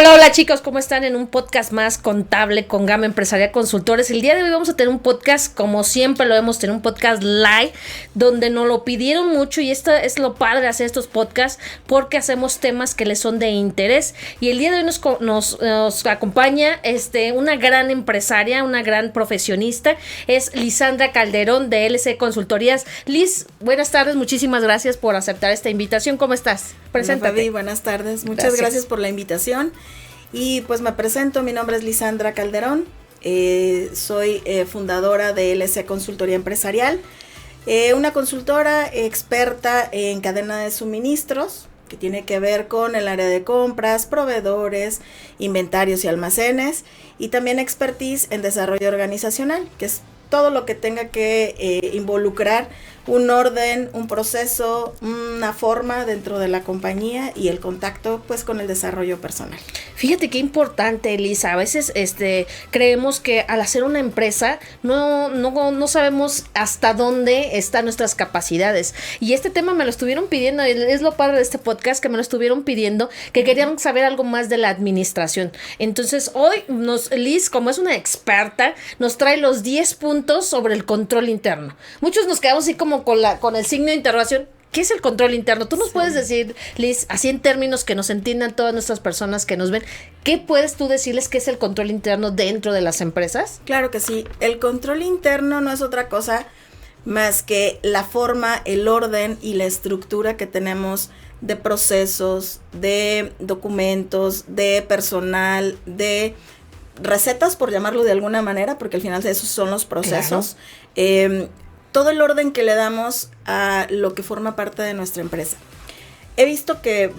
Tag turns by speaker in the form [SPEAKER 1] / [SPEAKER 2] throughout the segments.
[SPEAKER 1] Hola, hola chicos, ¿cómo están? En un podcast más contable con Gama Empresarial Consultores. El día de hoy vamos a tener un podcast, como siempre lo hemos tenido, un podcast live, donde nos lo pidieron mucho y esto es lo padre de hacer estos podcasts, porque hacemos temas que les son de interés. Y el día de hoy nos acompaña una gran empresaria, una gran profesionista, es Lisandra Calderón de LC Consultorías. Liz, buenas tardes, muchísimas gracias por aceptar esta invitación. ¿Cómo estás?
[SPEAKER 2] Preséntate. Hola, Fabi, buenas tardes, muchas gracias por la invitación. Y pues me presento, mi nombre es Lisandra Calderón, soy fundadora de LC Consultoría Empresarial, una consultora experta en cadena de suministros que tiene que ver con el área de compras, proveedores, inventarios y almacenes, y también expertise en desarrollo organizacional, que es todo lo que tenga que involucrar un orden, un proceso, una forma dentro de la compañía y el contacto pues con el desarrollo personal.
[SPEAKER 1] Fíjate qué importante, Elisa. A veces creemos que al hacer una empresa no sabemos hasta dónde están nuestras capacidades. Y este tema me lo estuvieron pidiendo, es lo padre de este podcast, que me lo estuvieron pidiendo, que querían saber algo más de la administración. Entonces hoy Liz, como es una experta, nos trae los 10 puntos sobre el control interno. Muchos nos quedamos así como con el signo de interrogación. ¿Qué es el control interno? Tú nos puedes decir, Liz, así en términos que nos entiendan todas nuestras personas que nos ven, ¿qué puedes tú decirles que es el control interno dentro de las empresas?
[SPEAKER 2] Claro que sí. El control interno no es otra cosa más que la forma, el orden y la estructura que tenemos de procesos, de documentos, de personal, de recetas, por llamarlo de alguna manera, porque al final esos son los procesos. Claro. Todo el orden que le damos a lo que forma parte de nuestra empresa. He visto que,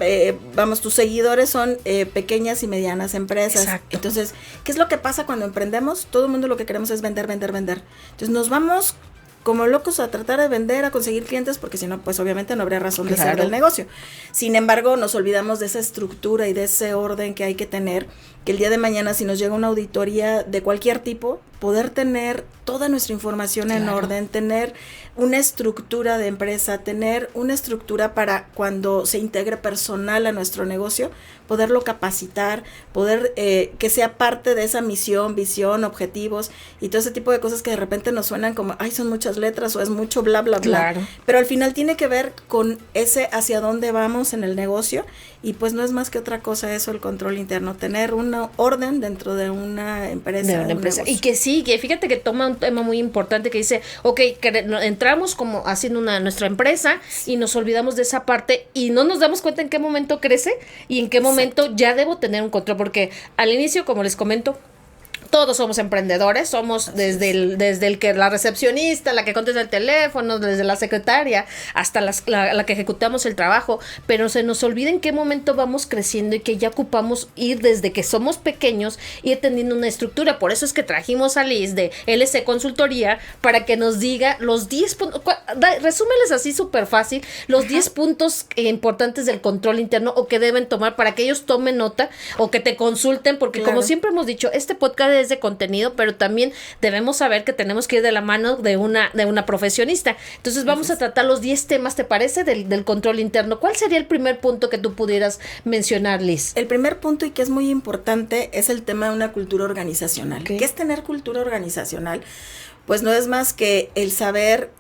[SPEAKER 2] tus seguidores son pequeñas y medianas empresas.
[SPEAKER 1] Exacto.
[SPEAKER 2] Entonces, ¿qué es lo que pasa cuando emprendemos? Todo el mundo lo que queremos es vender. Entonces, nos vamos como locos a tratar de vender, a conseguir clientes, porque si no, pues obviamente no habría razón de ser del negocio. Sin embargo, nos olvidamos de esa estructura y de ese orden que hay que tener, que el día de mañana, si nos llega una auditoría de cualquier tipo, poder tener toda nuestra información en orden, tener una estructura de empresa, tener una estructura para cuando se integre personal a nuestro negocio, poderlo capacitar, poder que sea parte de esa misión, visión, objetivos y todo ese tipo de cosas que de repente nos suenan como, ay, son muchas letras o es mucho bla, bla, bla.
[SPEAKER 1] Claro.
[SPEAKER 2] Pero al final tiene que ver con ese hacia dónde vamos en el negocio y pues no es más que otra cosa eso, el control interno, tener una orden dentro de una empresa.
[SPEAKER 1] De una empresa. Y que sí, que fíjate que toma un tema muy importante que dice, ok, que entramos como haciendo nuestra empresa y nos olvidamos de esa parte y no nos damos cuenta en qué momento crece y en qué momento ya debo tener un control, porque al inicio, como les comento, todos somos emprendedores, somos desde el que la recepcionista, la que contesta el teléfono, desde la secretaria hasta la que ejecutamos el trabajo, pero se nos olvida en qué momento vamos creciendo y que ya ocupamos ir desde que somos pequeños, ir teniendo una estructura. Por eso es que trajimos a Liz de LC Consultoría para que nos diga los 10 puntos, resúmeles así súper fácil, los 10 puntos importantes del control interno o que deben tomar para que ellos tomen nota o que te consulten, porque como siempre hemos dicho, este podcast es de contenido, pero también debemos saber que tenemos que ir de la mano de una profesionista. Entonces vamos a tratar los 10 temas, ¿te parece? Del control interno. ¿Cuál sería el primer punto que tú pudieras mencionar, Liz?
[SPEAKER 2] El primer punto, y que es muy importante, es el tema de una cultura organizacional.
[SPEAKER 1] Okay.
[SPEAKER 2] ¿Qué es tener cultura organizacional? Pues no es más que el saber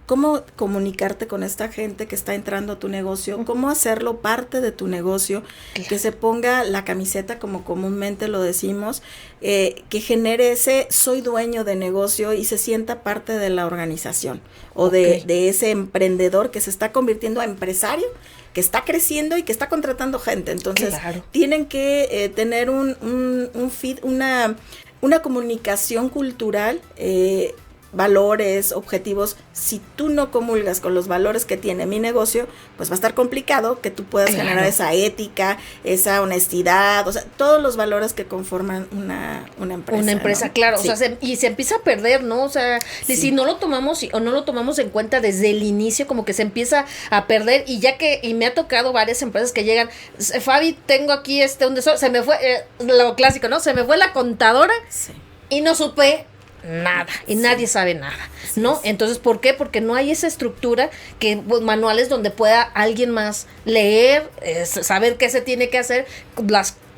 [SPEAKER 2] cómo comunicarte con esta gente que está entrando a tu negocio, cómo hacerlo parte de tu negocio, que se ponga la camiseta como comúnmente lo decimos, que genere ese soy dueño de negocio y se sienta parte de la organización o de ese emprendedor que se está convirtiendo a empresario, que está creciendo y que está contratando gente. Entonces, tienen que tener un feed, una comunicación cultural, valores, objetivos. Si tú no comulgas con los valores que tiene mi negocio, pues va a estar complicado que tú puedas generar esa ética, esa honestidad, o sea, todos los valores que conforman una empresa.
[SPEAKER 1] Una empresa, ¿no? Claro, sí. O sea, se empieza a perder, ¿no? O sea, si no lo tomamos o no lo tomamos en cuenta desde el inicio, como que se empieza a perder, y me ha tocado varias empresas que llegan, Fabi, tengo aquí un desorden, se me fue, lo clásico, ¿no? Se me fue la contadora y no supe nada y nadie sabe nada, ¿no? Entonces, ¿por qué? Porque no hay esa estructura manuales donde pueda alguien más leer, saber qué se tiene que hacer,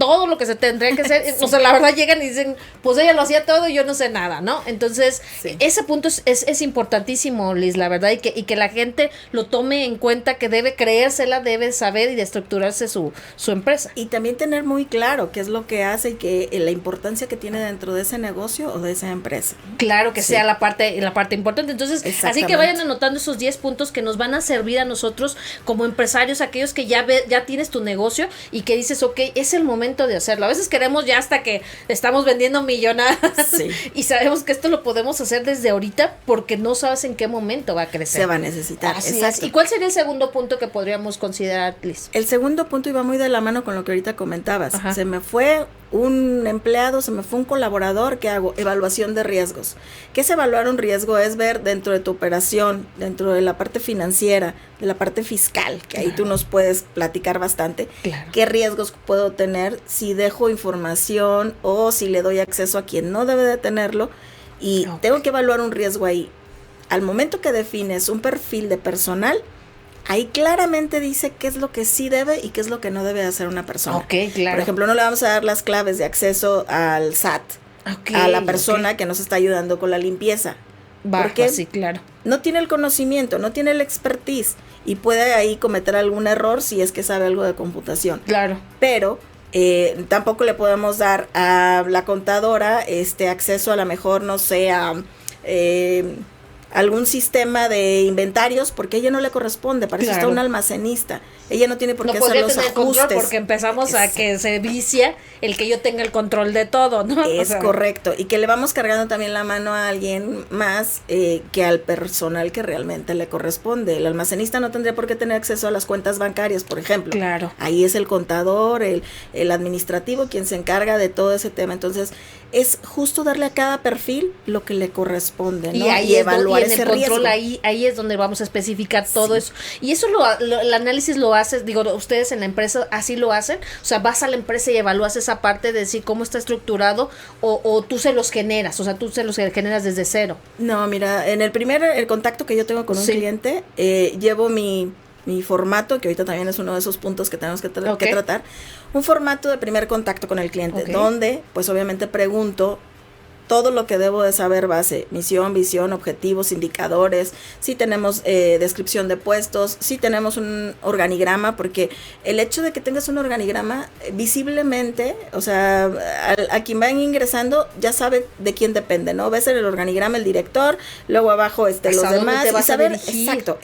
[SPEAKER 1] todo lo que se tendría que hacer. O sea, la verdad llegan y dicen, pues ella lo hacía todo y yo no sé nada, ¿no? Entonces, ese punto es importantísimo, Liz, la verdad, y que la gente lo tome en cuenta, que debe creérsela, debe saber y de estructurarse su empresa.
[SPEAKER 2] Y también tener muy claro qué es lo que hace y que la importancia que tiene dentro de ese negocio o de esa empresa.
[SPEAKER 1] Claro que sea la parte importante. Entonces, así que vayan anotando esos 10 puntos que nos van a servir a nosotros como empresarios, aquellos que ya tienes tu negocio y que dices, ok, es el momento de hacerlo. A veces queremos ya hasta que estamos vendiendo millonadas y sabemos que esto lo podemos hacer desde ahorita porque no sabes en qué momento va a crecer.
[SPEAKER 2] Se va a necesitar.
[SPEAKER 1] Así es. ¿Y cuál sería el segundo punto que podríamos considerar, Liz?
[SPEAKER 2] El segundo punto iba muy de la mano con lo que ahorita comentabas. Ajá. Se me fue un empleado, se me fue un colaborador, ¿qué hago? Evaluación de riesgos. ¿Qué es evaluar un riesgo? Es ver dentro de tu operación, dentro de la parte financiera, de la parte fiscal, que ahí tú nos puedes platicar bastante, qué riesgos puedo tener si dejo información o si le doy acceso a quien no debe de tenerlo, y tengo que evaluar un riesgo ahí. Al momento que defines un perfil de personal, ahí claramente dice qué es lo que sí debe y qué es lo que no debe hacer una persona. Por ejemplo, no le vamos a dar las claves de acceso al SAT a la persona que nos está ayudando con la limpieza. Porque no tiene el conocimiento, no tiene el expertise y puede ahí cometer algún error si es que sabe algo de computación. Pero tampoco le podemos dar a la contadora acceso a lo mejor, no sé, a algún sistema de inventarios, porque a ella no le corresponde, para eso está un almacenista. Ella no tiene por qué hacer los ajustes.
[SPEAKER 1] Porque empezamos a que se vicia el que yo tenga el control de todo, ¿no?
[SPEAKER 2] Es correcto, y que le vamos cargando también la mano a alguien más que al personal que realmente le corresponde. El almacenista no tendría por qué tener acceso a las cuentas bancarias, por ejemplo. Ahí es el contador, el administrativo quien se encarga de todo ese tema. Entonces, es justo darle a cada perfil lo que le corresponde, ¿no?
[SPEAKER 1] Y evaluar ese control, ahí es donde vamos a especificar todo eso. Y eso el análisis lo haces, digo, ustedes en la empresa así lo hacen, o sea, vas a la empresa y evalúas esa parte de decir cómo está estructurado, o tú se los generas, o sea, tú se los generas desde cero.
[SPEAKER 2] No, mira, en el contacto que yo tengo con un cliente, llevo mi formato, que ahorita también es uno de esos puntos que tenemos que tratar, un formato de primer contacto con el cliente, donde pues obviamente pregunto todo lo que debo de saber, base, misión, visión, objetivos, indicadores, si tenemos descripción de puestos, si tenemos un organigrama, porque el hecho de que tengas un organigrama visiblemente, o sea, a quien va ingresando ya sabe de quién depende, ¿no? Ves en el organigrama el director, luego abajo los demás, y saber, exacto,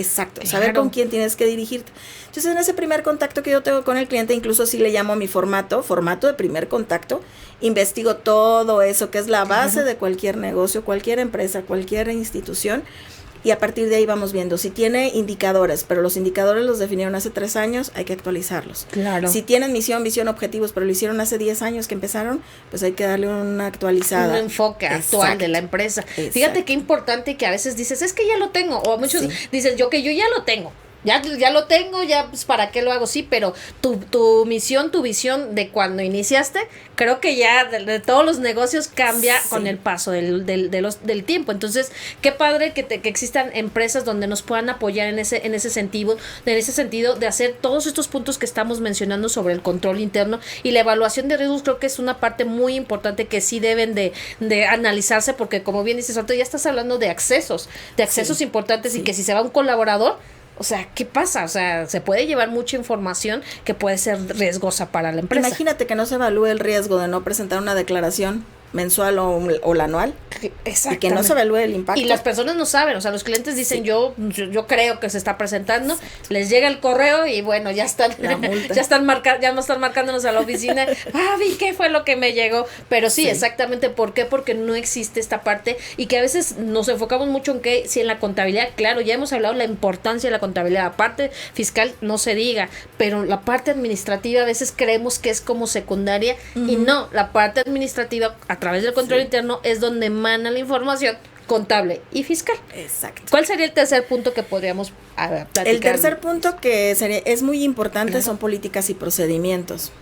[SPEAKER 2] saber con quién tienes que dirigirte. Entonces, en ese primer contacto que yo tengo con el cliente, incluso así le llamo a mi formato de primer contacto, investigo todo eso, que es la base de cualquier negocio, cualquier empresa, cualquier institución, y a partir de ahí vamos viendo. Si tiene indicadores, pero los indicadores los definieron hace 3 años, hay que actualizarlos. Si tienen misión, visión, objetivos, pero lo hicieron hace 10 años que empezaron, pues hay que darle una actualizada.
[SPEAKER 1] Un enfoque actual de la empresa. Fíjate qué importante que a veces dices, es que ya lo tengo, o muchos dicen, yo ya lo tengo. Ya lo tengo, ya pues para qué lo hago, sí, pero tu misión, tu visión de cuando iniciaste, creo que ya de todos los negocios cambia con el paso del tiempo. Entonces, qué padre que existan empresas donde nos puedan apoyar en ese sentido de hacer todos estos puntos que estamos mencionando sobre el control interno y la evaluación de riesgos. Creo que es una parte muy importante que sí deben de analizarse, porque como bien dices, ahorita ya estás hablando de accesos importantes y que si se va un colaborador, o sea, ¿qué pasa? O sea, se puede llevar mucha información que puede ser riesgosa para la empresa.
[SPEAKER 2] Imagínate que no se evalúe el riesgo de no presentar una declaración mensual o la anual. Y que no se evalúe el impacto.
[SPEAKER 1] Y las personas no saben, o sea, los clientes dicen, yo creo que se está presentando, les llega el correo y bueno, ya están marcándonos a la oficina, vi qué fue lo que me llegó, pero sí, exactamente, ¿por qué? Porque no existe esta parte y que a veces nos enfocamos mucho en que si en la contabilidad, claro, ya hemos hablado de la importancia de la contabilidad, la parte fiscal no se diga, pero la parte administrativa a veces creemos que es como secundaria y no, la parte administrativa a través del control interno es donde emana la información contable y fiscal.
[SPEAKER 2] Exacto.
[SPEAKER 1] ¿Cuál sería el tercer punto que podríamos platicar?
[SPEAKER 2] El tercer punto que es muy importante son políticas y procedimientos.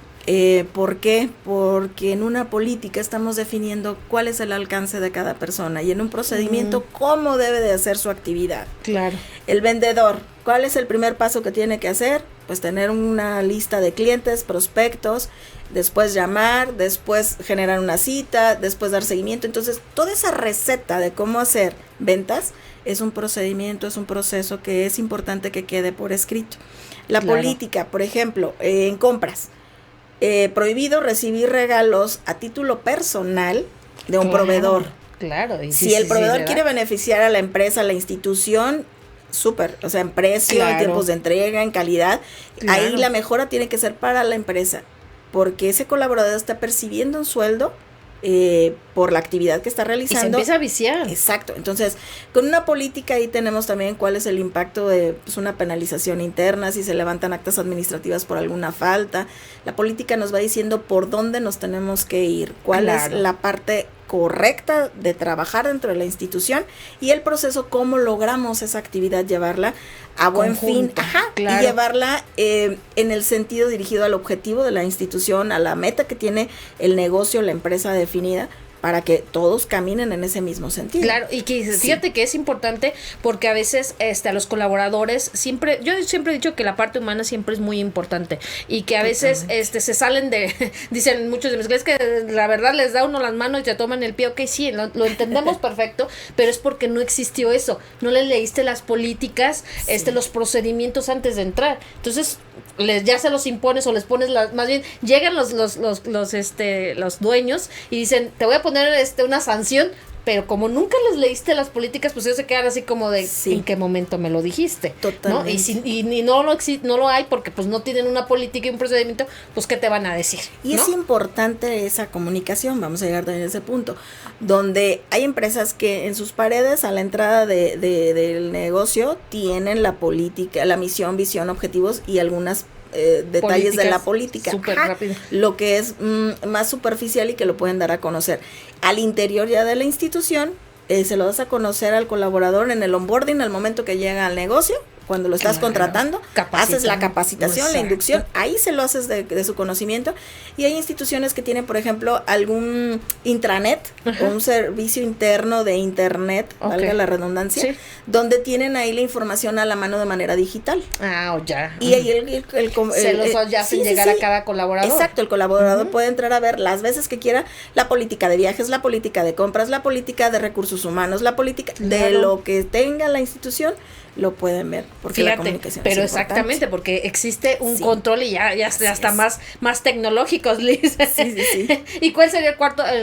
[SPEAKER 2] ¿Por qué? Porque en una política estamos definiendo cuál es el alcance de cada persona y en un procedimiento cómo debe de hacer su actividad.
[SPEAKER 1] Claro.
[SPEAKER 2] El vendedor, ¿cuál es el primer paso que tiene que hacer? Pues tener una lista de clientes, prospectos, después llamar, después generar una cita, después dar seguimiento. Entonces, toda esa receta de cómo hacer ventas es un procedimiento, es un proceso que es importante que quede por escrito. La política, por ejemplo, en compras, prohibido recibir regalos a título personal de un proveedor.
[SPEAKER 1] Claro. Y
[SPEAKER 2] si el proveedor quiere beneficiar a la empresa, a la institución, súper, o sea, en precio, en tiempos de entrega, en calidad, ahí la mejora tiene que ser para la empresa, porque ese colaborador está percibiendo un sueldo por la actividad que está realizando.
[SPEAKER 1] Y se empieza a viciar.
[SPEAKER 2] Exacto. Entonces, con una política ahí tenemos también cuál es el impacto de pues, una penalización interna, si se levantan actas administrativas por alguna falta. La política nos va diciendo por dónde nos tenemos que ir, cuál es la parte correcta de trabajar dentro de la institución y el proceso, cómo logramos esa actividad, llevarla a buen fin, y llevarla en el sentido dirigido al objetivo de la institución, a la meta que tiene el negocio, la empresa definida, para que todos caminen en ese mismo sentido.
[SPEAKER 1] Claro, y que fíjate que es importante porque a veces a los colaboradores yo siempre he dicho que la parte humana siempre es muy importante y que a veces se salen dicen muchos de mis clientes que la verdad les da uno las manos y te toman el pie. Ok, sí, lo entendemos perfecto, pero es porque no existió eso, no les leíste las políticas, los procedimientos antes de entrar. Entonces, ya se los impones o les pones más bien llegan los dueños y dicen, te voy a poner una sanción, pero como nunca les leíste las políticas, pues ellos se quedan así como de ¿en qué momento me lo dijiste?
[SPEAKER 2] Totalmente.
[SPEAKER 1] ¿No? Y no lo hay porque pues no tienen una política y un procedimiento, pues ¿qué te van a decir?
[SPEAKER 2] Y es importante esa comunicación, vamos a llegar también a ese punto, donde hay empresas que en sus paredes a la entrada del negocio tienen la política, la misión, visión, objetivos y algunas detalles de la política, lo que es más superficial y que lo pueden dar a conocer. Al interior ya de la institución, se lo das a conocer al colaborador en el onboarding, al momento que llega al negocio, cuando lo estás contratando, haces la capacitación, la inducción, ahí se lo haces de su conocimiento. Y hay instituciones que tienen, por ejemplo, algún intranet o un servicio interno de internet, valga la redundancia, donde tienen ahí la información a la mano de manera digital. Y ahí
[SPEAKER 1] se los hacen llegar a cada colaborador.
[SPEAKER 2] Exacto, el colaborador puede entrar a ver las veces que quiera la política de viajes, la política de compras, la política de recursos humanos, la política de lo que tenga la institución, lo pueden ver, porque la comunicación
[SPEAKER 1] pero
[SPEAKER 2] es importante.
[SPEAKER 1] Exactamente, porque existe un control y ya está más tecnológicos, Liz.
[SPEAKER 2] Sí.
[SPEAKER 1] ¿Y cuál sería el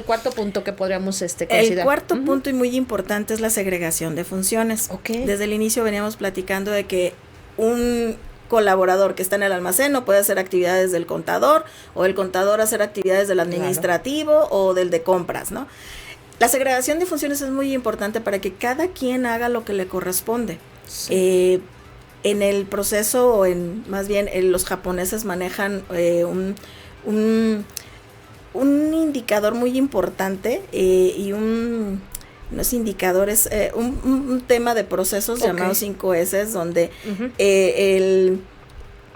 [SPEAKER 1] cuarto punto que podríamos considerar?
[SPEAKER 2] El cuarto punto y muy importante es la segregación de funciones. Desde el inicio veníamos platicando de que un colaborador que está en el almacén no puede hacer actividades del contador, o el contador hacer actividades del administrativo o del de compras, ¿no? La segregación de funciones es muy importante para que cada quien haga lo que le corresponde. En el proceso, o más bien los japoneses manejan un indicador muy importante y no es indicador, es un tema de procesos llamado 5S, donde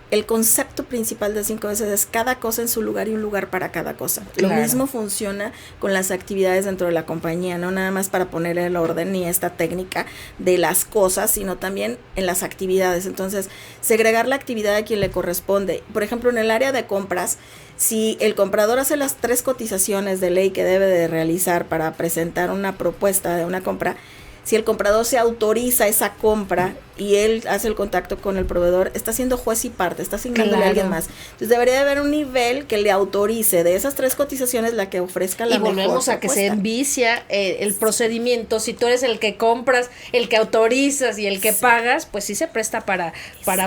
[SPEAKER 2] el concepto principal de 5S es cada cosa en su lugar y un lugar para cada cosa. Lo mismo funciona con las actividades dentro de la compañía, no nada más para poner el orden ni esta técnica de las cosas, sino también en las actividades. Entonces, segregar la actividad a quien le corresponde. Por ejemplo, en el área de compras, si el comprador hace las 3 cotizaciones de ley que debe de realizar para presentar una propuesta de una compra, si el comprador se autoriza esa compra y él hace el contacto con el proveedor, está siendo juez y parte, está asignándole a alguien más. Entonces debería de haber un nivel que le autorice de esas 3 cotizaciones la que ofrezca la mejor propuesta.
[SPEAKER 1] Y volvemos a que se envicia el procedimiento. Si tú eres el que compras, el que autorizas y el que pagas, pues sí se presta para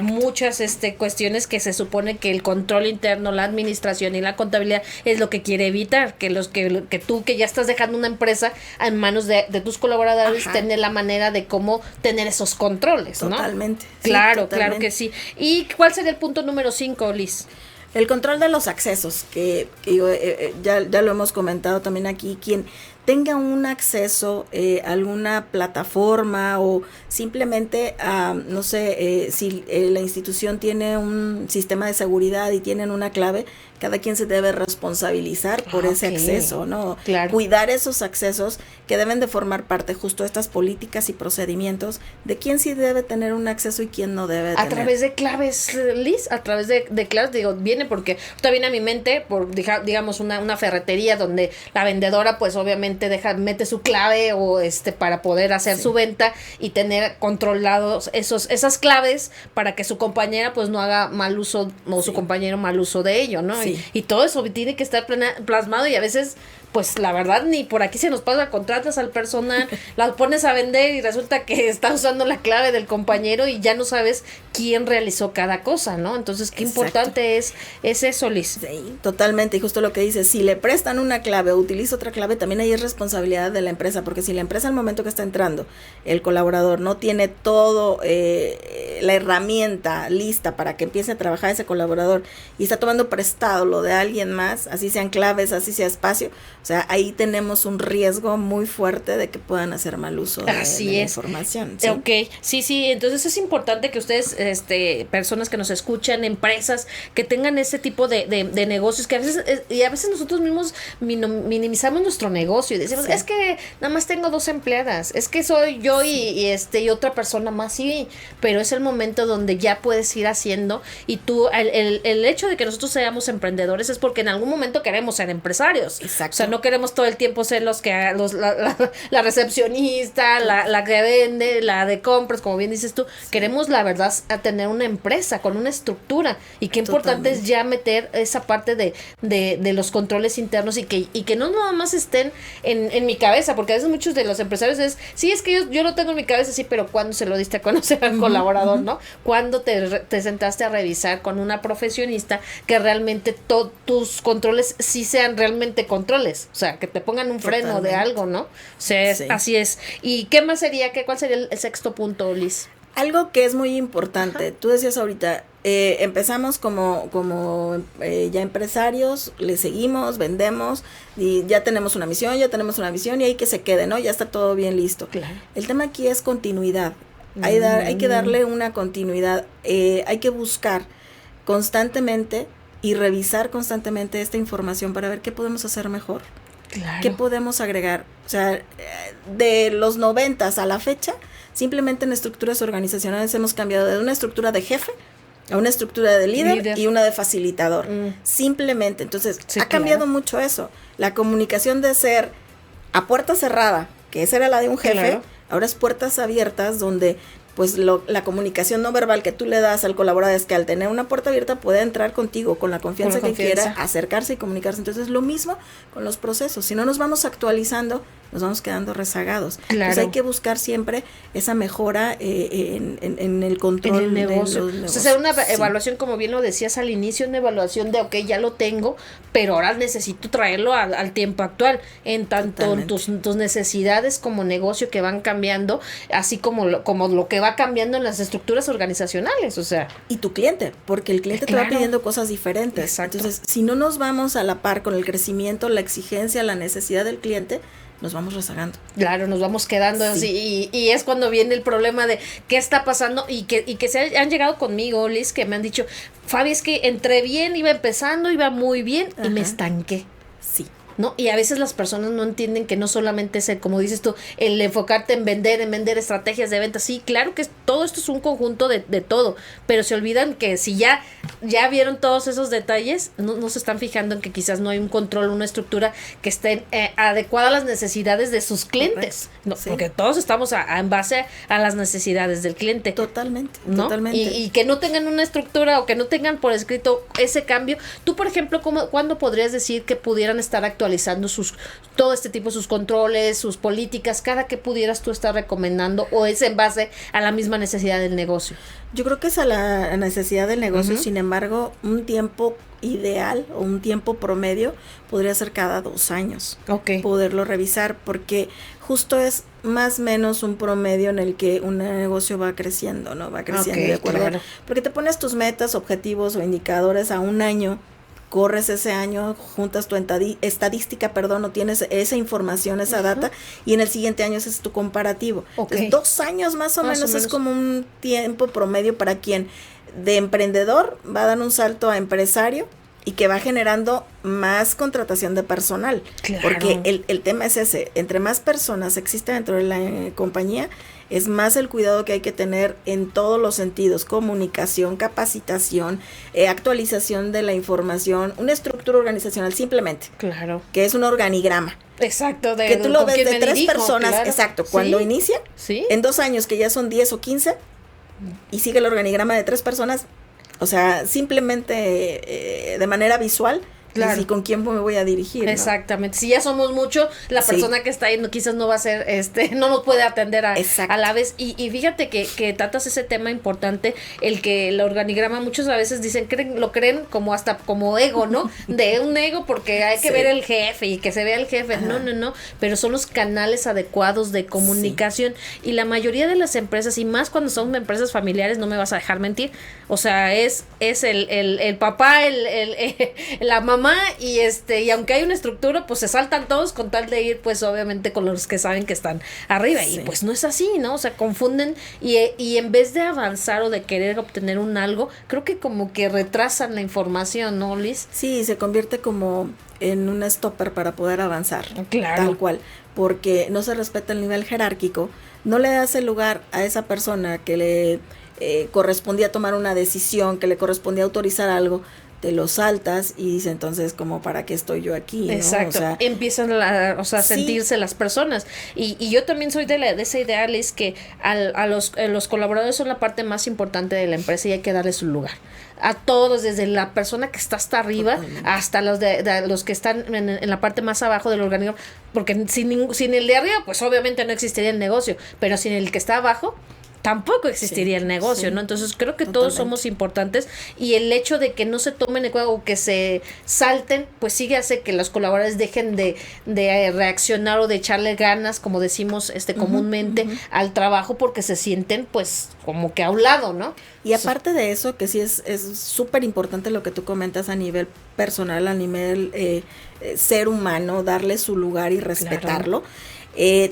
[SPEAKER 1] muchas cuestiones que se supone que el control interno, la administración y la contabilidad es lo que quiere evitar, que tú que ya estás dejando una empresa en manos de tus colaboradores, tener la manera de cómo tener esos controles, ¿no?
[SPEAKER 2] Totalmente.
[SPEAKER 1] Claro que sí. ¿Y cuál sería el punto número 5, Liz?
[SPEAKER 2] El control de los accesos, que ya lo hemos comentado también aquí, quien tenga un acceso a alguna plataforma o simplemente, no sé, si la institución tiene un sistema de seguridad y tienen una clave, cada quien se debe responsabilizar por ese acceso, ¿no?
[SPEAKER 1] Claro.
[SPEAKER 2] Cuidar esos accesos que deben de formar parte justo de estas políticas y procedimientos de quién sí debe tener un acceso y quién no debe tener.
[SPEAKER 1] A través de claves, Liz, a través de claves, digo, viene porque ahorita viene a mi mente, por digamos, una ferretería donde la vendedora, pues obviamente mete su clave o para poder hacer su venta y tener controlados esas claves para que su compañera pues no haga mal uso o su compañero mal uso de ello, ¿no?
[SPEAKER 2] Sí.
[SPEAKER 1] Y todo eso tiene que estar plasmado y a veces pues la verdad ni por aquí se nos pasa, contratas al personal, las pones a vender y resulta que está usando la clave del compañero y ya no sabes quién realizó cada cosa, ¿no? Entonces, qué importante es eso, Liz.
[SPEAKER 2] Sí, totalmente, y justo lo que dices, si le prestan una clave o utiliza otra clave, también ahí es responsabilidad de la empresa, porque si la empresa al momento que está entrando, el colaborador no tiene todo la herramienta lista para que empiece a trabajar ese colaborador y está tomando prestado lo de alguien más, así sean claves, así sea espacio, o sea, ahí tenemos un riesgo muy fuerte de que puedan hacer mal uso de la información.
[SPEAKER 1] ¿Sí? Ok, sí, entonces es importante que ustedes, personas que nos escuchan, empresas, que tengan ese tipo de negocios, que a veces nosotros mismos minimizamos nuestro negocio y decimos, es que nada más tengo 2 empleadas, es que soy yo y otra persona más, sí, pero es el momento donde ya puedes ir haciendo y tú, el hecho de que nosotros seamos emprendedores es porque en algún momento queremos ser empresarios.
[SPEAKER 2] Exacto.
[SPEAKER 1] O sea, no queremos todo el tiempo ser la recepcionista, la que vende, la de compras, como bien dices tú. Queremos, la verdad, tener una empresa con una estructura. Y qué importante es ya meter esa parte de los controles internos y que no nada más estén en mi cabeza, porque a veces muchos de los empresarios es que yo lo tengo en mi cabeza, sí, pero ¿cuándo se lo diste a conocer al colaborador, no? ¿Cuándo te sentaste a revisar con una profesionista que realmente tus controles sí sean realmente controles? O sea, que te pongan un freno de algo, ¿no? O sea, así es. ¿Y qué más sería? ¿Cuál sería el sexto punto, Liz?
[SPEAKER 2] Algo que es muy importante, tú decías ahorita, empezamos como ya empresarios, le seguimos, vendemos, y ya tenemos una misión y ahí que se quede, ¿no? Ya está todo bien listo.
[SPEAKER 1] Claro.
[SPEAKER 2] El tema aquí es continuidad, hay que darle una continuidad, hay que buscar constantemente y revisar constantemente esta información para ver qué podemos hacer mejor.
[SPEAKER 1] Claro.
[SPEAKER 2] ¿Qué podemos agregar? O sea, de los 90s a la fecha, simplemente en estructuras organizacionales hemos cambiado de una estructura de jefe a una estructura de líder. Y una de facilitador. Simplemente. Entonces, ha cambiado mucho eso. La comunicación de ser a puerta cerrada, que esa era la de un jefe, ahora es puertas abiertas donde pues la comunicación no verbal que tú le das al colaborador es que al tener una puerta abierta puede entrar contigo con la confianza que quiera, acercarse y comunicarse. Entonces lo mismo con los procesos, si no nos vamos actualizando, nos vamos quedando rezagados. Entonces hay que buscar siempre esa mejora en el control
[SPEAKER 1] en el negocio.
[SPEAKER 2] De los negocios.
[SPEAKER 1] O sea, hacer una evaluación, como bien lo decías al inicio, una evaluación de, ya lo tengo, pero ahora necesito traerlo al tiempo actual, en tanto en tus necesidades como negocio que van cambiando, así como lo que va cambiando en las estructuras organizacionales, o sea.
[SPEAKER 2] Y tu cliente, porque el cliente te va pidiendo cosas diferentes. Exacto. Entonces, si no nos vamos a la par con el crecimiento, la exigencia, la necesidad del cliente, nos vamos rezagando. Claro,
[SPEAKER 1] nos vamos quedando así, y es cuando viene el problema de qué está pasando, y que han llegado conmigo, Liz, que me han dicho, Fabi, es que entré bien, iba empezando, iba muy bien, y me estanqué.
[SPEAKER 2] Sí.
[SPEAKER 1] ¿No? Y a veces las personas no entienden que no solamente es como dices tú, el enfocarte en vender estrategias de venta. Sí, claro que todo esto es un conjunto de todo, pero se olvidan que si ya vieron todos esos detalles, no se están fijando en que quizás no hay un control, una estructura que esté adecuada a las necesidades de sus clientes, ¿no? Porque todos estamos en base a las necesidades del cliente.
[SPEAKER 2] Totalmente,
[SPEAKER 1] ¿no?
[SPEAKER 2] Totalmente.
[SPEAKER 1] Y que no tengan una estructura o que no tengan por escrito ese cambio. Tú, por ejemplo, ¿cuándo podrías decir que pudieran estar actualizando todo este tipo, sus controles, sus políticas, cada que pudieras tú estar recomendando, o es en base a la misma necesidad del negocio?
[SPEAKER 2] Yo creo que es a la necesidad del negocio, sin embargo, un tiempo ideal o un tiempo promedio podría ser cada 2 años. Poderlo revisar, porque justo es más o menos un promedio en el que un negocio va creciendo, ¿no? Va creciendo de acuerdo. Claro. Porque te pones tus metas, objetivos o indicadores a un año, corres ese año, juntas tu estadística, no tienes esa información, esa data, y en el siguiente año ese es tu comparativo. Entonces, 2 años más o menos es como un tiempo promedio para quien de emprendedor va a dar un salto a empresario y que va generando más contratación de personal. Claro. Porque el tema es ese, entre más personas existen dentro de la compañía, es más el cuidado que hay que tener en todos los sentidos: comunicación, capacitación, actualización de la información, una estructura organizacional simplemente.
[SPEAKER 1] Claro.
[SPEAKER 2] Que es un organigrama.
[SPEAKER 1] Exacto.
[SPEAKER 2] Que tú lo ves de 3 personas, claro. Exacto, cuando inicia, en 2 años que ya son 10 o 15, y sigue el organigrama de 3 personas, o sea, simplemente de manera visual. Claro. ¿Y con quién me voy a dirigir?
[SPEAKER 1] Exactamente. ¿No? Si ya somos mucho, la persona que está ahí quizás no va a ser, no nos puede atender a la vez. Y fíjate que tratas ese tema importante, el que el organigrama muchos a veces dicen, lo creen como hasta como ego, ¿no? De un ego porque hay que ver el jefe y que se vea el jefe. Ajá. No. Pero son los canales adecuados de comunicación. Y la mayoría de las empresas, y más cuando son empresas familiares, no me vas a dejar mentir. O sea, es el papá, la mamá, y aunque hay una estructura, pues se saltan todos con tal de ir, pues obviamente con los que saben que están arriba, y pues no es así, ¿no? O sea, confunden y en vez de avanzar o de querer obtener un algo, creo que como que retrasan la información, ¿no, Liz?
[SPEAKER 2] Sí, se convierte como en un stopper para poder avanzar.
[SPEAKER 1] Claro.
[SPEAKER 2] Tal cual, porque no se respeta el nivel jerárquico, no le das el lugar a esa persona que le correspondía tomar una decisión, que le correspondía autorizar algo, te lo saltas y dice, entonces, como, ¿para qué estoy yo aquí? ¿No?
[SPEAKER 1] Exacto, o sea, empiezan a sentirse las personas, y yo también soy de esa idea, Liz, que los colaboradores son la parte más importante de la empresa y hay que darles su lugar a todos, desde la persona que está hasta arriba hasta los los que están en la parte más abajo del organigrama, porque sin el de arriba, pues obviamente no existiría el negocio, pero sin el que está abajo tampoco existiría el negocio, ¿no? Entonces creo que todos somos importantes, y el hecho de que no se tomen en cuenta o que se salten, pues sigue hace que los colaboradores dejen de reaccionar o de echarle ganas, como decimos comúnmente, al trabajo, porque se sienten pues como que a un lado, ¿no?
[SPEAKER 2] Y aparte de eso, que sí es súper importante lo que tú comentas a nivel personal, a nivel ser humano, darle su lugar y respetarlo. Claro.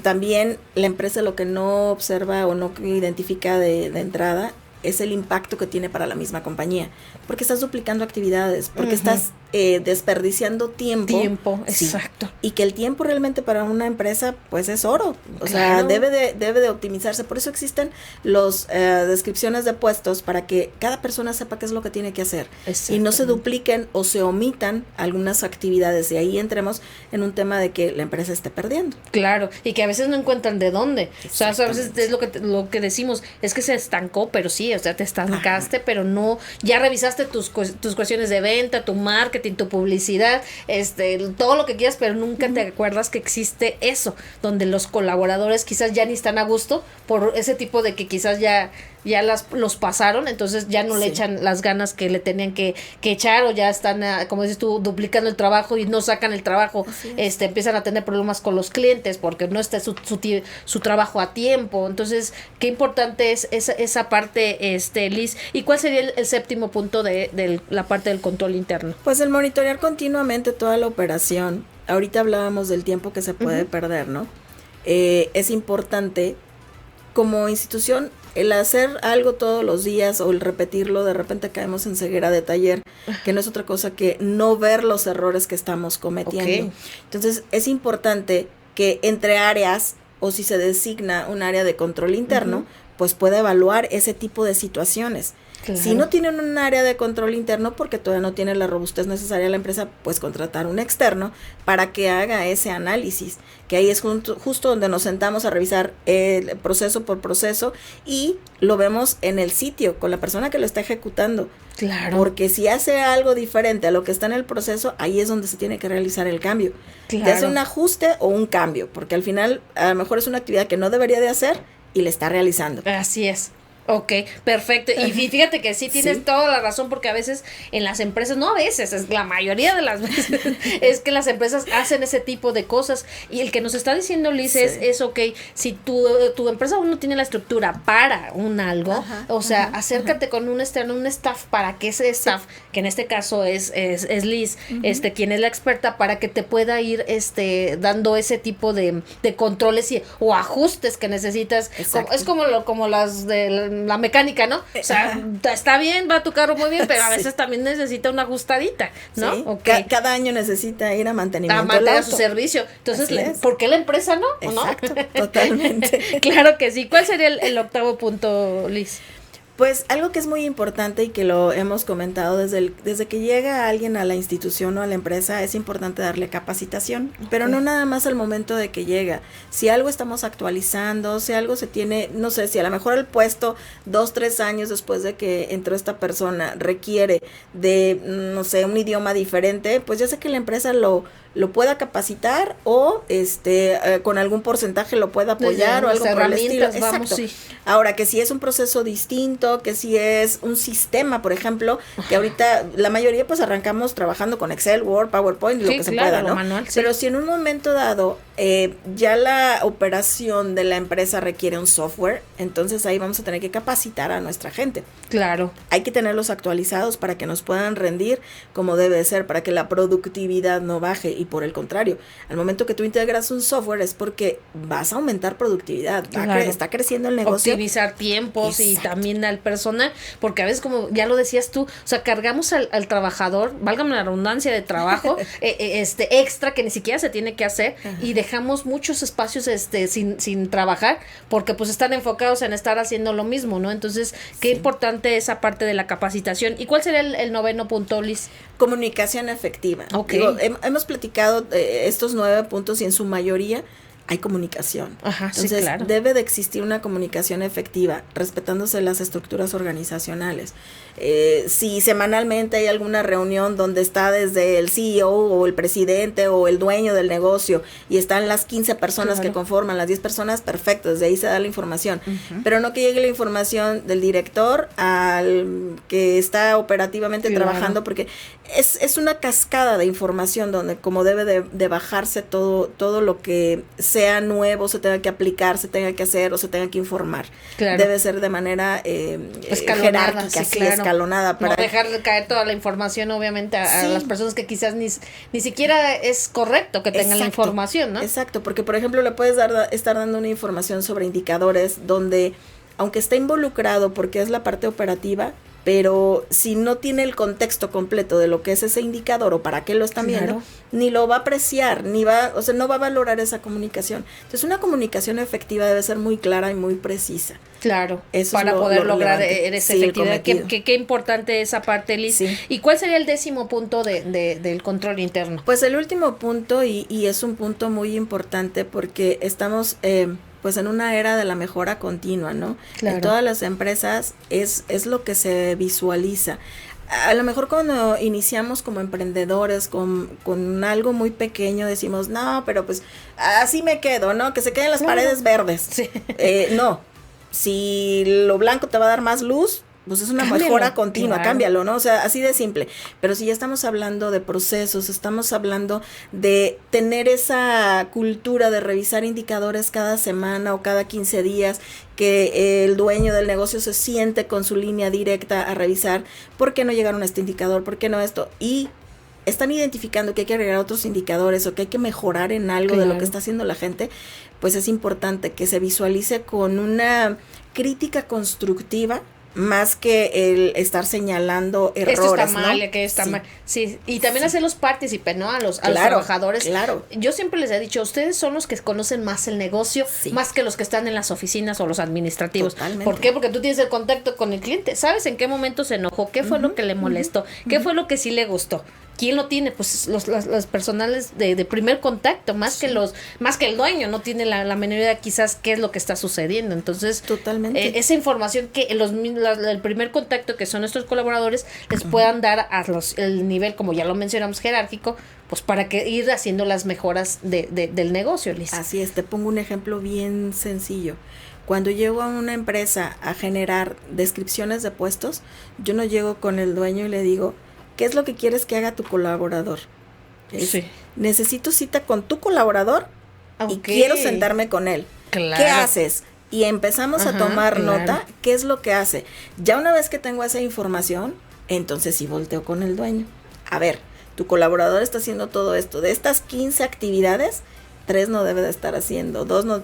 [SPEAKER 2] También la empresa lo que no observa o no identifica de entrada es el impacto que tiene para la misma compañía, porque estás duplicando actividades, porque estás desperdiciando tiempo,
[SPEAKER 1] exacto,
[SPEAKER 2] y que el tiempo realmente para una empresa pues es oro, o sea, debe de optimizarse. Por eso existen los descripciones de puestos, para que cada persona sepa qué es lo que tiene que hacer y no se dupliquen o se omitan algunas actividades, y ahí entremos en un tema de que la empresa esté perdiendo.
[SPEAKER 1] Claro, y que a veces no encuentran de dónde, o sea, a veces es lo que decimos, es que se estancó, pero sí, o sea, te estancaste, pero no, ya revisaste tus cuestiones de venta, tu marketing, tu publicidad, todo lo que quieras, pero nunca te acuerdas que existe eso, donde los colaboradores quizás ya ni están a gusto por ese tipo de que quizás ya los pasaron, entonces ya no le echan las ganas que le tenían que echar, o ya están, como dices tú, duplicando el trabajo y no sacan el trabajo, empiezan a tener problemas con los clientes porque no está su trabajo a tiempo. Entonces, qué importante es esa parte, Liz. ¿Y cuál sería el séptimo punto de la parte del control interno?
[SPEAKER 2] Pues el monitorear continuamente toda la operación. Ahorita hablábamos del tiempo que se puede perder, ¿no? Es importante como institución el hacer algo todos los días o el repetirlo. De repente caemos en ceguera de taller, que no es otra cosa que no ver los errores que estamos cometiendo. Entonces es importante que entre áreas, o si se designa un área de control interno, pues pueda evaluar ese tipo de situaciones. Claro. Si no tienen un área de control interno, porque todavía no tiene la robustez necesaria la empresa, pues contratar un externo para que haga ese análisis, que ahí es justo donde nos sentamos a revisar el proceso por proceso, y lo vemos en el sitio con la persona que lo está ejecutando.
[SPEAKER 1] Claro.
[SPEAKER 2] Porque si hace algo diferente a lo que está en el proceso, ahí es donde se tiene que realizar el cambio.
[SPEAKER 1] Claro.
[SPEAKER 2] Te hace un ajuste o un cambio, porque al final a lo mejor es una actividad que no debería de hacer y le está realizando.
[SPEAKER 1] Así es. Ok, perfecto. Y fíjate que sí tienes toda la razón, porque a veces en las empresas, no a veces, es la mayoría de las veces, es que las empresas hacen ese tipo de cosas. Y el que nos está diciendo Liz es ok, si tu empresa aún no tiene la estructura para un algo, o sea, acércate con un externo, un staff, para que ese staff, que en este caso es Liz, quien es la experta, para que te pueda ir dando ese tipo de controles o ajustes que necesitas. Es como las de la mecánica, ¿no? O sea, está bien, va tu carro muy bien, pero a veces también necesita una ajustadita, ¿no?
[SPEAKER 2] Sí.
[SPEAKER 1] Okay.
[SPEAKER 2] Cada año necesita ir a mantenimiento.
[SPEAKER 1] A mantener su servicio. Entonces, ¿por qué la empresa no?
[SPEAKER 2] Exacto, totalmente.
[SPEAKER 1] Claro que sí. ¿Cuál sería el octavo punto, Liz?
[SPEAKER 2] Pues algo que es muy importante y que lo hemos comentado desde que llega alguien a la institución o a la empresa, es importante darle capacitación, pero no nada más al momento de que llega. Si algo estamos actualizando, si algo se tiene, no sé, si a lo mejor el puesto 2, 3 años después de que entró esta persona requiere de, no sé, un idioma diferente, pues ya sé que la empresa lo pueda capacitar o con algún porcentaje lo pueda apoyar o algo por el estilo.
[SPEAKER 1] Vamos,
[SPEAKER 2] exacto. Ahora, que si es un proceso distinto, que si es un sistema, por ejemplo, que ahorita la mayoría pues arrancamos trabajando con Excel, Word, PowerPoint, lo que se pueda, ¿no?
[SPEAKER 1] Manual,
[SPEAKER 2] pero si en un momento dado ya la operación de la empresa requiere un software, entonces ahí vamos a tener que capacitar a nuestra gente.
[SPEAKER 1] Claro.
[SPEAKER 2] Hay que tenerlos actualizados para que nos puedan rendir como debe ser, para que la productividad no baje. Y por el contrario, al momento que tú integras un software es porque vas a aumentar productividad, está creciendo el negocio.
[SPEAKER 1] Optimizar tiempos.
[SPEAKER 2] Exacto.
[SPEAKER 1] Y también al personal, porque a veces, como ya lo decías tú, o sea, cargamos al trabajador, válgame la redundancia, de trabajo extra que ni siquiera se tiene que hacer. Y dejamos muchos espacios sin trabajar, porque pues están enfocados en estar haciendo lo mismo, ¿no? Entonces, qué importante esa parte de la capacitación. ¿Y cuál sería el noveno punto, Liz?
[SPEAKER 2] Comunicación efectiva.
[SPEAKER 1] Okay.
[SPEAKER 2] Digo, hemos platicado estos 9 puntos y en su mayoría hay comunicación. Entonces,
[SPEAKER 1] sí, claro.
[SPEAKER 2] Debe de existir una comunicación efectiva, respetándose las estructuras organizacionales. Si semanalmente hay alguna reunión donde está desde el CEO o el presidente o el dueño del negocio y están las 15 personas que conforman, las 10 personas, perfecto, desde ahí se da la información. Pero no que llegue la información del director al que está operativamente trabajando, porque es una cascada de información donde como debe de bajarse todo lo que sea nuevo, se tenga que aplicar, se tenga que hacer o se tenga que informar.
[SPEAKER 1] Claro.
[SPEAKER 2] Debe ser de manera jerárquica, escalonada. Para
[SPEAKER 1] no dejar caer toda la información, obviamente, a las personas que quizás ni siquiera es correcto que tengan la información, ¿no?
[SPEAKER 2] Exacto, porque por ejemplo le puedes estar dando una información sobre indicadores donde, aunque está involucrado porque es la parte operativa, pero si no tiene el contexto completo de lo que es ese indicador o para qué lo están viendo, ni lo va a apreciar, no va a valorar esa comunicación. Entonces, una comunicación efectiva debe ser muy clara y muy precisa.
[SPEAKER 1] Claro,
[SPEAKER 2] eso
[SPEAKER 1] para poder lograr esa efectividad. Qué importante esa parte, Liz.
[SPEAKER 2] Sí.
[SPEAKER 1] ¿Y cuál sería el 10º punto del control interno?
[SPEAKER 2] Pues el último punto, y es un punto muy importante porque estamos pues en una era de la mejora continua, ¿no?
[SPEAKER 1] Claro.
[SPEAKER 2] En todas las empresas es lo que se visualiza. A lo mejor cuando iniciamos como emprendedores con algo muy pequeño decimos, no, pero pues así me quedo, ¿no? Que se queden las paredes verdes.
[SPEAKER 1] Sí.
[SPEAKER 2] No, si lo blanco te va a dar más luz, pues es una mejora continua, cámbialo, ¿no? O sea, así de simple. Pero si ya estamos hablando de procesos, estamos hablando de tener esa cultura de revisar indicadores cada semana o cada 15 días, que el dueño del negocio se siente con su línea directa a revisar por qué no llegaron a este indicador, por qué no esto, y están identificando que hay que agregar otros indicadores o que hay que mejorar en algo de lo que está haciendo la gente, pues es importante que se visualice con una crítica constructiva, más que el estar señalando errores,
[SPEAKER 1] esto está mal,
[SPEAKER 2] ¿no?
[SPEAKER 1] que está mal. Sí, y también hacerlos partícipes, ¿no? A los trabajadores.
[SPEAKER 2] Claro.
[SPEAKER 1] Yo siempre les he dicho, ustedes son los que conocen más el negocio, más que los que están en las oficinas o los administrativos.
[SPEAKER 2] Totalmente.
[SPEAKER 1] ¿Por qué? Porque tú tienes el contacto con el cliente, sabes en qué momento se enojó, qué fue lo que le molestó, qué fue lo que sí le gustó. ¿quién lo tiene? Pues los personales de primer contacto, más que el dueño, no tiene la menor idea quizás qué es lo que está sucediendo. Entonces,
[SPEAKER 2] totalmente.
[SPEAKER 1] Esa información que el primer contacto, que son nuestros colaboradores, les puedan dar el nivel, como ya lo mencionamos, jerárquico, pues para que ir haciendo las mejoras del negocio, Liz.
[SPEAKER 2] Así es, te pongo un ejemplo bien sencillo. Cuando llego a una empresa a generar descripciones de puestos, yo no llego con el dueño y le digo, ¿qué es lo que quieres que haga tu colaborador?
[SPEAKER 1] Sí.
[SPEAKER 2] Necesito cita con tu colaborador y quiero sentarme con él.
[SPEAKER 1] Claro.
[SPEAKER 2] ¿Qué haces? Y empezamos a tomar nota, ¿qué es lo que hace? Ya una vez que tengo esa información, entonces sí volteo con el dueño. A ver, tu colaborador está haciendo todo esto. De estas 15 actividades, 3 no debe de estar haciendo, 2 no.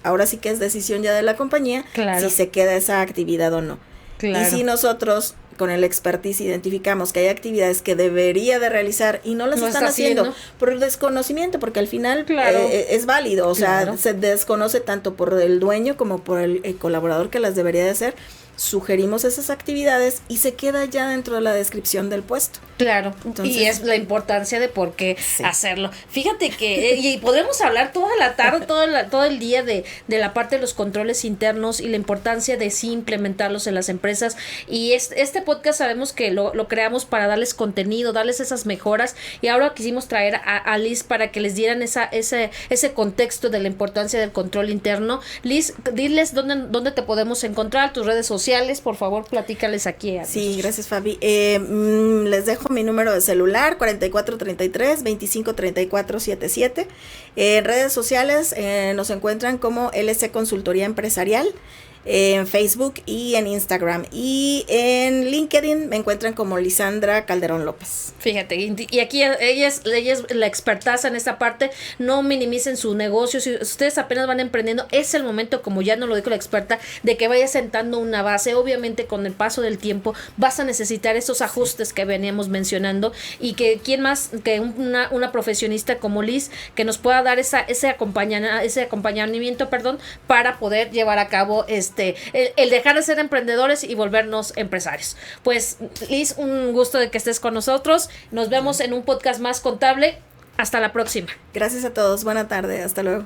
[SPEAKER 2] Ahora sí que es decisión ya de la compañía si se queda esa actividad o no. Claro. Y si nosotros con el expertise identificamos que hay actividades que debería de realizar y no las están haciendo por el desconocimiento, porque al final es válido, o sea, se desconoce tanto por el dueño como por el colaborador que las debería de hacer, sugerimos esas actividades y se queda ya dentro de la descripción del puesto.
[SPEAKER 1] Claro, entonces, y es la importancia de por qué hacerlo. Fíjate que, y podemos hablar toda la tarde, todo el día de la parte de los controles internos y la importancia de sí implementarlos en las empresas. Y este podcast sabemos que lo creamos para darles contenido, darles esas mejoras, y ahora quisimos traer a Liz para que les dieran ese contexto de la importancia del control interno. Liz, diles dónde te podemos encontrar, tus redes sociales, por favor, platícales aquí.
[SPEAKER 2] Sí, gracias, Fabi. Les dejo mi número de celular, 4433-253477. En redes sociales nos encuentran como LC Consultoría Empresarial, en Facebook y en Instagram. Y en LinkedIn me encuentran como Lisandra Calderón López.
[SPEAKER 1] Fíjate, y aquí ella es la expertaza en esta parte. No minimicen su negocio. Si ustedes apenas van emprendiendo, es el momento, como ya nos lo dijo la experta, de que vaya sentando una base. Obviamente, con el paso del tiempo vas a necesitar esos ajustes que veníamos mencionando, y que quién más que una profesionista como Liz, que nos pueda dar ese acompañamiento, para poder llevar a cabo el dejar de ser emprendedores y volvernos empresarios. Pues, Liz, un gusto de que estés con nosotros. Nos vemos en un podcast más contable. Hasta la próxima.
[SPEAKER 2] Gracias a todos. Buena tarde. Hasta luego.